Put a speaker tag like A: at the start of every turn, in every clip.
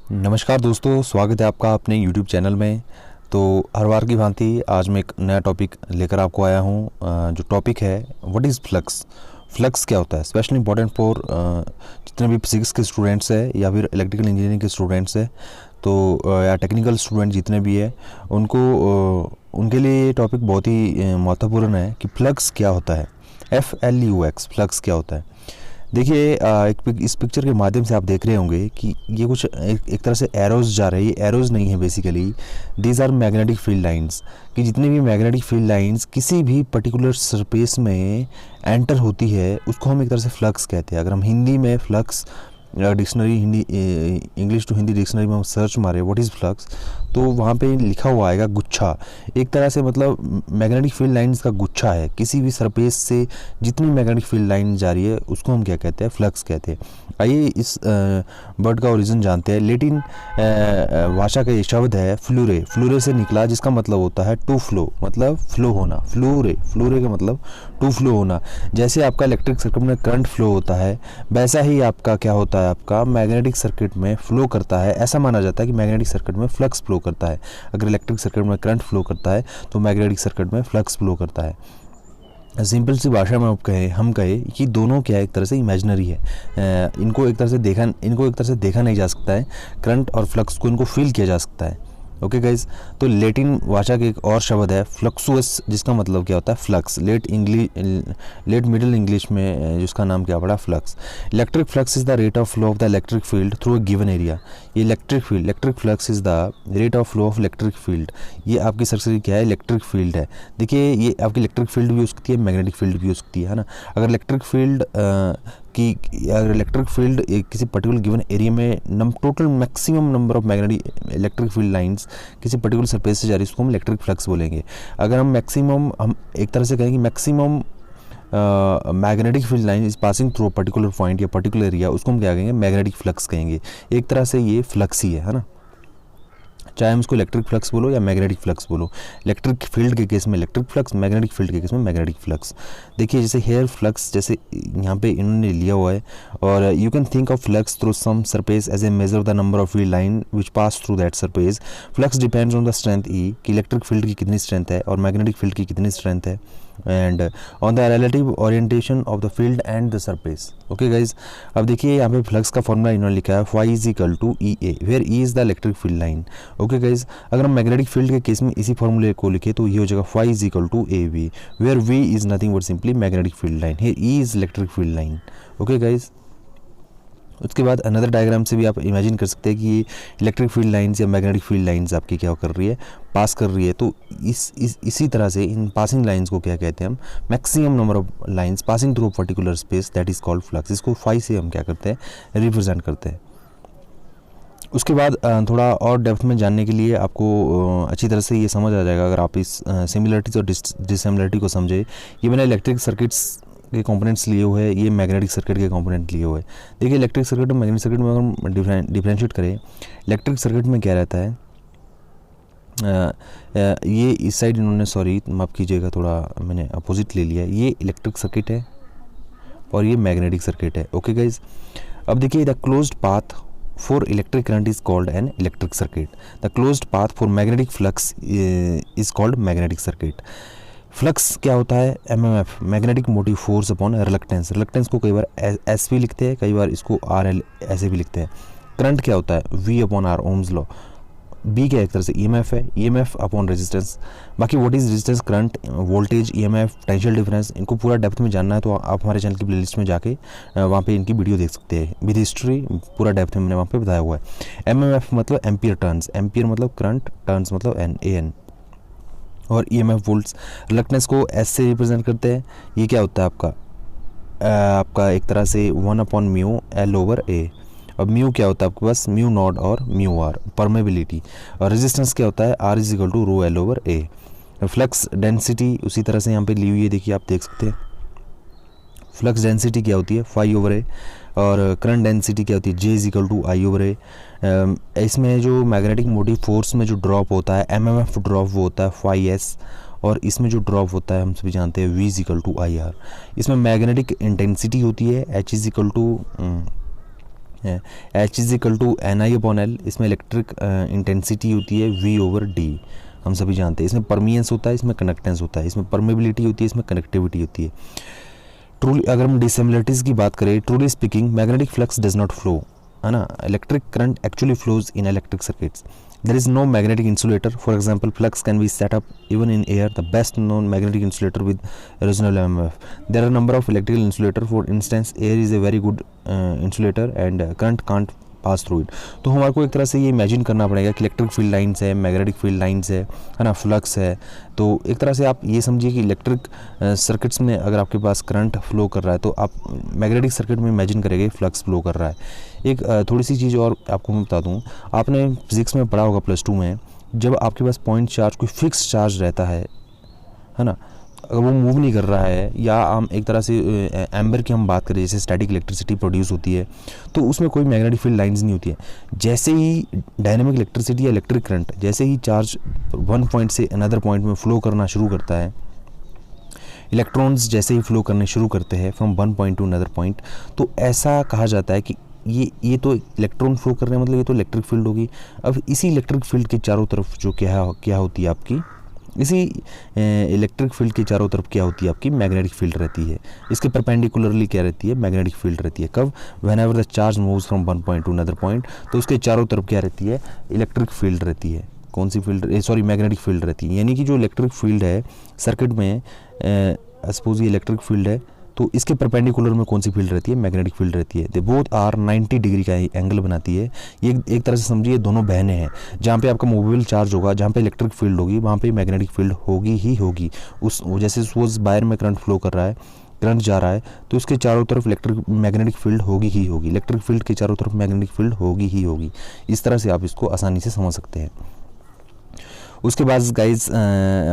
A: नमस्कार दोस्तों, स्वागत है आपका अपने YouTube चैनल में। तो हर बार की भांति आज मैं एक नया टॉपिक लेकर आपको आया हूँ। जो टॉपिक है व्हाट इज़ फ्लक्स। फ्लक्स क्या होता है, स्पेशली इंपॉर्टेंट फॉर जितने भी फिजिक्स के स्टूडेंट्स हैं या फिर इलेक्ट्रिकल इंजीनियरिंग के स्टूडेंट्स हैं, तो या टेक्निकल स्टूडेंट जितने भी हैं उनको उनके लिए ये टॉपिक बहुत ही महत्वपूर्ण है कि फ्लक्स क्या होता है। FLUX फ्लक्स क्या होता है। देखिए इस पिक्चर के माध्यम से आप देख रहे होंगे कि ये कुछ एक तरह से एरोज जा रही है। एरोज नहीं है basically, these are magnetic field lines. कि जितनी भी मैग्नेटिक फील्ड लाइंस किसी भी पर्टिकुलर सरफेस में एंटर होती है उसको हम एक तरह से फ्लक्स कहते हैं। अगर हम हिंदी में flux dictionary Hindi English to Hindi dictionary में हम सर्च मारे व्हाट इज़ फ्लक्स, तो वहाँ पे लिखा हुआ आएगा गुच्छा। एक तरह से मतलब मैग्नेटिक फील्ड लाइंस का गुच्छा है। किसी भी सरफेस से जितनी मैग्नेटिक फील्ड लाइन जा रही है उसको हम क्या कहते हैं, फ्लक्स कहते हैं। आइए इस वर्ड का ओरिजिन जानते हैं। लेटिन भाषा का ये शब्द है फ्लूरे। फ्लूरे से निकला जिसका मतलब होता है टू फ्लो, मतलब फ्लो होना। फ्लूरे, फ्लूरे का मतलब टू फ्लो होना। जैसे आपका इलेक्ट्रिक सर्किट में करंट फ्लो होता है वैसा ही आपका क्या होता है, आपका मैग्नेटिक सर्किट में फ्लो करता है। ऐसा माना जाता है कि मैग्नेटिक सर्किट में फ्लक्स फ्लो करता है। अगर इलेक्ट्रिक सर्किट में करंट फ्लो करता है तो मैग्नेटिक सर्किट में फ्लक्स फ्लो करता है। सिंपल सी भाषा में हम कहे कि दोनों क्या एक तरह से इमेजिनरी है। इनको एक तरह से देखा नहीं जा सकता है। करंट और फ्लक्स को इनको फील किया जा सकता है। ओके गाइज, तो लेटिन भाषा के एक और शब्द है फ्लक्सुअस, जिसका मतलब क्या होता है फ्लक्स। लेट मिडिल इंग्लिश में जिसका नाम क्या पड़ा, flux. Electric flux is the rate of flow of the electric field through a given area. ये electric flux is the rate of flow of electric field. ये आपकी सर्किट क्या है, इलेक्ट्रिक फील्ड है। देखिए ये आपकी इलेक्ट्रिक फील्ड भी हो सकती है, मैग्नेटिक फील्ड भी हो सकती है ना। अगर इलेक्ट्रिक फील्ड किसी पर्टिकुलर गिवन एरिया में total maximum number of magnetic electric field lines किसी पर्टिकुलर सरफेस से जा रही है उसको हम इलेक्ट्रिक फ्लक्स बोलेंगे। अगर हम एक तरह से कहेंगे maximum magnetic field line is passing through particular point या पर्टिकुलर एरिया, उसको हम क्या कहेंगे, मैग्नेटिक फ्लक्स कहेंगे। एक तरह से ये फ्लक्स ही है ना। चाहे हम इसको इलेक्ट्रिक फ्लक्स बोलो या मैग्नेटिक फ्लक्स बोलो। इलेक्ट्रिक फील्ड के केस में इलेक्ट्रिक फ्लक्स, मैग्नेटिक फील्ड के केस में मैग्नेटिक फ्लक्स। देखिए जैसे हेयर फ्लक्स जैसे यहाँ पे इन्होंने लिया हुआ है, और you can think of flux through some surface as a measure the number of field line which pass through that surface. Flux depends on the strength E, कि इलेक्ट्रिक फील्ड की कितनी स्ट्रेंथ है और मैग्नेटिक फील्ड की कितनी strength है, and on the relative orientation of the field and the surface. Okay guys, अब देखिए यहाँ पे फ्लक्स का फॉर्मूला इन्होंने लिखा है phi is equal to E A, where E is the electric field line. Okay guys, अगर हम मैग्नेटिक फील्ड के केस में इसी फॉर्मूले को लिखे तो ये हो जाएगा phi is equal to A V, where V is nothing but simply magnetic field line, here E is electric field line. Okay guys, उसके बाद अनदर डायग्राम से भी आप इमेजिन कर सकते हैं कि ये इलेक्ट्रिक फील्ड लाइंस या मैग्नेटिक फील्ड लाइंस आपकी क्या कर रही है, पास कर रही है। तो इसी तरह से इन पासिंग लाइंस को क्या कहते हैं हम, maximum number of lines passing through particular space, that is called flux. इसको फाई से हम क्या करते हैं, रिप्रेजेंट करते हैं। उसके बाद थोड़ा और डेप्थ में जानने के लिए आपको अच्छी तरह से ये समझ आ जाएगा अगर आप इस सिमिलरिटीज़ और डिसिमिलरिटी को समझे। ये मैंने इलेक्ट्रिक सर्किट्स के कंपोनेंट्स लिए हुए हैं, ये मैग्नेटिक सर्किट के कंपोनेंट लिए हुए हैं। देखिए इलेक्ट्रिक सर्किट और मैग्नेटिक सर्किट में अगर हम डिफरेंशिएट करें, इलेक्ट्रिक सर्किट में क्या रहता है, ये इस साइड इन्होंने, सॉरी माफ़ कीजिएगा थोड़ा मैंने अपोजिट ले लिया है। ये इलेक्ट्रिक सर्किट है और ये मैग्नेटिक सर्किट है। ओके गाइज, अब देखिए the closed path for electric current is called an electric circuit. The closed path for magnetic flux is called magnetic circuit. Flux क्या होता है, MMF, magnetic motive force upon reluctance. Reluctance को कई बार S भी लिखते हैं, कई बार इसको RL ऐसे भी लिखते हैं। करंट क्या होता है, V upon R, Ohm's law. B क्या एक तरह से EMF है, EMF अपॉन रेजिस्टेंस। बाकी what is resistance, current, voltage, EMF, potential difference, इनको पूरा डेप्थ में जानना है तो आप हमारे चैनल की प्लेलिस्ट में जाके वहाँ पे इनकी वीडियो देख सकते हैं विद हिस्ट्री, पूरा डेप्थ में मैंने वहाँ पे बताया हुआ है। MMF मतलब एम्पियर टर्न्स, एम्पियर मतलब करंट, टर्न्स मतलब AN, और EMF वोल्ट्स। रिलक्टेंस को S से रिप्रेजेंट करते हैं। ये क्या होता है आपका एक तरह से 1 upon mu L over A। अब म्यू क्या होता है आपके पास, म्यू नॉट और म्यू आर, परमेबिलिटी। और रेजिस्टेंस क्या होता है, R is equal to rho L over A। Flux density उसी तरह से यहाँ पे ली हुई है, देखिए आप देख सकते हैं। फ्लक्स डेंसिटी क्या होती है, फाई ओवर ए, और करंट डेंसिटी क्या होती है, J is equal to I over A. इसमें जो मैग्नेटिक मोटिव फोर्स में जो ड्रॉप होता है, MMF ड्रॉप वो होता है फाई एस, और इसमें जो ड्रॉप होता है हम सभी जानते हैं V is equal to I R. इसमें मैग्नेटिक इंटेंसिटी होती है H is equal to H is equal to NI/L। इसमें इलेक्ट्रिक इंटेंसिटी होती है V/D, हम सभी जानते हैं। इसमें परमियंस होता है, इसमें कंडक्टेंस होता है, इसमें परमेबिलिटी होती है, इसमें कनेक्टिविटी होती है। ट्रूली अगर हम डिसिमिलरिटीज़ की बात करें, truly speaking magnetic flux does not flow, है ना। Electric current actually flows in electric circuits. There is no magnetic insulator. For example, flux can be set up even in air. The best known magnetic insulator with reasonable MMF. There are a number of electrical insulator. For instance, air is a very good insulator and current can't pass through it. तो हमारे को एक तरह से ये imagine करना पड़ेगा कि इलेक्ट्रिक फील्ड लाइंस है, मैग्नेटिक फील्ड लाइंस है ना, फ्लक्स है। तो एक तरह से आप ये समझिए कि इलेक्ट्रिक सर्किट्स में अगर आपके पास करंट फ्लो कर रहा है तो आप मैग्नेटिक सर्किट में इमेजिन करेंगे फ्लक्स फ्लो कर रहा है। एक थोड़ी सी चीज़ और आपको मैं बता दूँ, आपने फिजिक्स में पढ़ा होगा +2 में, जब आपके पास पॉइंट चार्ज कोई फिक्स चार्ज रहता है ना, अगर वो मूव नहीं कर रहा है, या हम एक तरह से एम्बर की हम बात करें, जैसे स्टैटिक इलेक्ट्रिसिटी प्रोड्यूस होती है, तो उसमें कोई मैग्नेटिक फील्ड लाइंस नहीं होती है। जैसे ही डायनेमिक इलेक्ट्रिसिटी या इलेक्ट्रिक करंट, जैसे ही चार्ज वन पॉइंट से अनदर पॉइंट में फ्लो करना शुरू करता है, इलेक्ट्रॉन्स जैसे ही फ्लो करने शुरू करते हैं from one point two another point, तो ऐसा कहा जाता है कि ये तो इलेक्ट्रॉन फ्लो कर रहे हैं, मतलब ये तो इलेक्ट्रिक फील्ड होगी। अब इसी इलेक्ट्रिक फील्ड के चारों तरफ जो क्या होती है आपकी, इसी इलेक्ट्रिक फील्ड के चारों तरफ क्या होती है आपकी, मैग्नेटिक फील्ड रहती है। इसके परपेंडिकुलरली क्या रहती है, मैग्नेटिक फील्ड रहती है। कब, when ever the charge moves from one point two another point, तो उसके चारों तरफ क्या रहती है, इलेक्ट्रिक फील्ड रहती है। कौन सी फील्ड, सॉरी मैग्नेटिक फील्ड रहती है। यानी कि जो इलेक्ट्रिक फील्ड है सर्किट में, सपोज ये इलेक्ट्रिक फील्ड है, तो इसके परपेंडिकुलर में कौन सी फील्ड रहती है, मैग्नेटिक फील्ड रहती है। दे बोथ आर 90 डिग्री का एंगल बनाती है। ये एक तरह से समझिए दोनों बहनें हैं। जहाँ पे आपका मूवेबल चार्ज होगा, जहाँ पे इलेक्ट्रिक फील्ड होगी, वहाँ पे मैग्नेटिक फील्ड होगी ही होगी। उस जैसे सपोज वायर में करंट फ्लो कर रहा है, करंट जा रहा है, तो उसके चारों तरफ इलेक्ट्रिक मैग्नेटिक फील्ड होगी ही होगी। इलेक्ट्रिक फील्ड के चारों तरफ मैग्नेटिक फील्ड होगी ही होगी। इस तरह से आप इसको आसानी से समझ सकते हैं। उसके बाद गाइज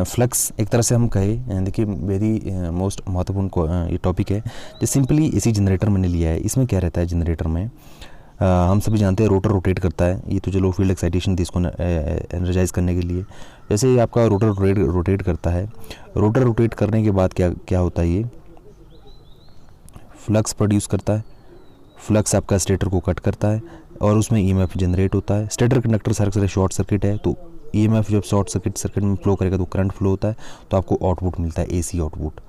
A: फ्लक्स एक तरह से हम कहें, देखिए वेरी मोस्ट महत्वपूर्ण ये टॉपिक है। जो सिंपली एसी जनरेटर मैंने लिया है, इसमें क्या रहता है जनरेटर में, हम सभी जानते हैं रोटर रोटेट करता है। ये तो चलो फील्ड एक्साइटेशन थी इसको एनर्जाइज करने के लिए। जैसे ही आपका रोटर रोटेट करता है, रोटर रोटेट करने के बाद क्या होता है, ये फ्लक्स प्रोड्यूस करता है। फ्लक्स आपका स्टेटर को कट करता है और उसमें ईएमएफ जनरेट होता है। स्टेटर कंडक्टर सारे शॉर्ट सर्किट है, तो ईएमएफ जब शॉर्ट सर्किट में फ्लो करेगा तो करंट फ्लो होता है, तो आपको आउटपुट मिलता है, एसी आउटपुट।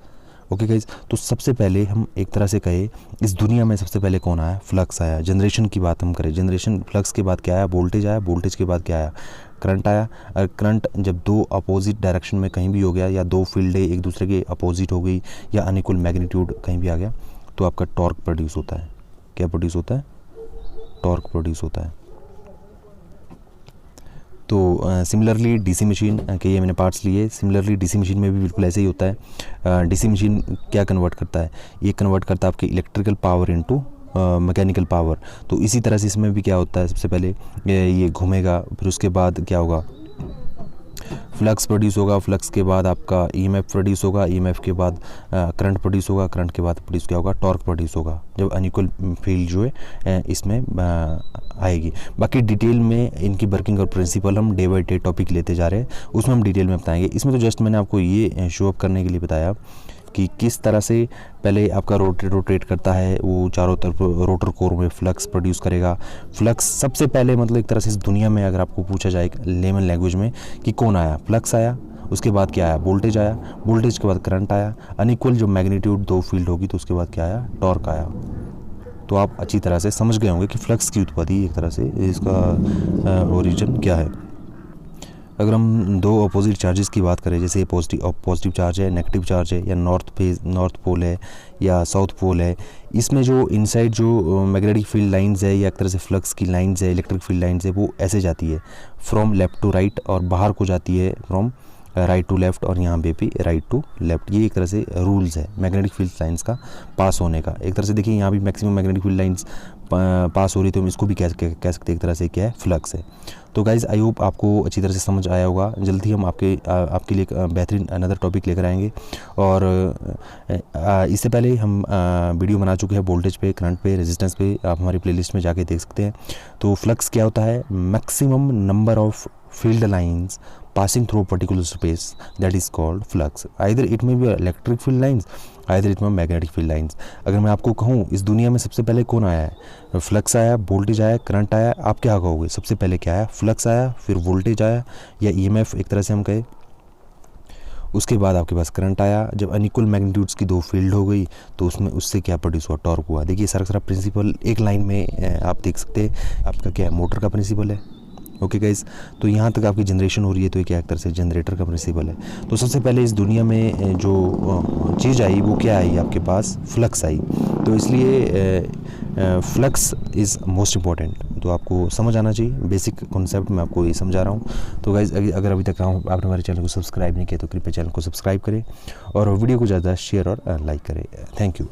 A: ओके गाइज, तो सबसे पहले हम एक तरह से कहें, इस दुनिया में सबसे पहले कौन आया, फ्लक्स आया। जनरेशन की बात हम करें, जनरेशन फ्लक्स के बाद क्या आया, वोल्टेज आया। वोल्टेज के बाद क्या आया, करंट आया। और करंट जब दो अपोजिट डायरेक्शन में कहीं भी हो गया, या दो फील्डें एक दूसरे के अपोजिट हो गई, या अनइक्वल मैग्नीट्यूड कहीं भी आ गया, तो आपका टॉर्क प्रोड्यूस होता है। क्या प्रोड्यूस होता है, टॉर्क प्रोड्यूस होता है। तो सिमिलरली डीसी मशीन के ये मैंने पार्ट्स लिए, सिमिलरली डीसी मशीन में भी बिल्कुल ऐसे ही होता है। डीसी मशीन क्या कन्वर्ट करता है, ये कन्वर्ट करता है आपके electrical power into mechanical power. तो इसी तरह से इसमें भी क्या होता है, सबसे पहले ये घूमेगा, फिर उसके बाद क्या होगा, फ्लक्स प्रोड्यूस होगा। फ्लक्स के बाद आपका ईएमएफ प्रोड्यूस होगा। ईएमएफ के बाद करंट प्रोड्यूस होगा। करंट के बाद प्रोड्यूस क्या होगा, टॉर्क प्रोड्यूस होगा, जब अनइक्वल फील्ड जो है इसमें आएगी। बाकी डिटेल में इनकी वर्किंग और प्रिंसिपल हम डे बाई डे टॉपिक लेते जा रहे हैं, उसमें हम डिटेल में बताएंगे। इसमें तो जस्ट मैंने आपको ये शो अप करने के लिए बताया कि किस तरह से पहले आपका रोटेट करता है, वो चारों तरफ रोटर कोर में फ्लक्स प्रोड्यूस करेगा। फ्लक्स सबसे पहले, मतलब एक तरह से इस दुनिया में अगर आपको पूछा जाए लेमन लैंग्वेज में कि कौन आया, फ्लक्स आया। उसके बाद क्या आया, वोल्टेज आया। वोल्टेज के बाद करंट आया। अनइक्वल जो मैग्नीट्यूड दो फील्ड होगी, तो उसके बाद क्या आया, टॉर्क आया। तो आप अच्छी तरह से समझ गए होंगे कि फ्लक्स की उत्पत्ति, एक तरह से इसका ओरिजिन क्या है। अगर हम दो अपोजिट चार्जेस की बात करें, जैसे पॉजिटिव चार्ज है, नेगेटिव चार्ज है, या नॉर्थ पोल है या साउथ पोल है, इसमें जो इनसाइड जो मैग्नेटिक फील्ड लाइंस है, या एक तरह से फ्लक्स की लाइंस है, इलेक्ट्रिक फील्ड लाइंस है, वो ऐसे जाती है फ्रॉम लेफ़्ट टू राइट, और बाहर को जाती है फ्रॉम राइट टू लेफ़्ट, और यहाँ पे भी राइट टू लेफ़्ट। ये एक तरह से रूल्स है मैग्नेटिक फील्ड लाइंस का पास होने का। एक तरह से देखिए यहाँ भी maximum magnetic field lines pass हो रही, तो हम इसको भी कह सकते हैं एक तरह से क्या है, फ्लक्स है। तो गाइज़ आई होप आपको अच्छी तरह से समझ आया होगा। जल्दी हम आपके लिए एक बेहतरीन अनदर टॉपिक लेकर आएंगे। और इससे पहले हम वीडियो बना चुके हैं वोल्टेज पे, करंट पे, रेजिस्टेंस पे, आप हमारी प्लेलिस्ट में जाके देख सकते हैं। तो फ्लक्स क्या होता है, maximum number of field lines passing through a particular space, that is called flux. Either it may be electric field lines, either it may be magnetic field lines. अगर मैं आपको कहूँ इस दुनिया में सबसे पहले कौन आया है, फ्लक्स आया, वोल्टेज आया, करंट आया, आप क्या कहोगे? सबसे पहले क्या आया? फ्लक्स आया, फिर वोल्टेज आया या ईएमएफ एक तरह से हम कहें, उसके बाद आपके पास करंट आया। जब अनइक्वल मैग्नीट्यूड्स की दो फील्ड हो गई तो उसमें उससे क्या प्रोड्यूस हुआ? टॉर्क हुआ। देखिए सारा प्रिंसिपल एक लाइन में आप देख सकते हैं। आपका क्या है? मोटर का प्रिंसिपल है। ओके गाइस, तो यहाँ तक आपकी जनरेशन हो रही है तो ये क्या एक तरह से जनरेटर का प्रिंसिपल है। तो सबसे पहले इस दुनिया में जो चीज़ आई वो क्या आई? आपके पास फ्लक्स आई। तो इसलिए फ्लक्स इज़ मोस्ट इम्पॉर्टेंट। तो आपको समझ आना चाहिए बेसिक कॉन्सेप्ट, मैं आपको ये समझा रहा हूँ। तो गाइस अगर अभी तक आपने हमारे चैनल को सब्सक्राइब नहीं किया तो कृपया चैनल को सब्सक्राइब करें और वीडियो को ज़्यादा शेयर और लाइक करें। Thank you.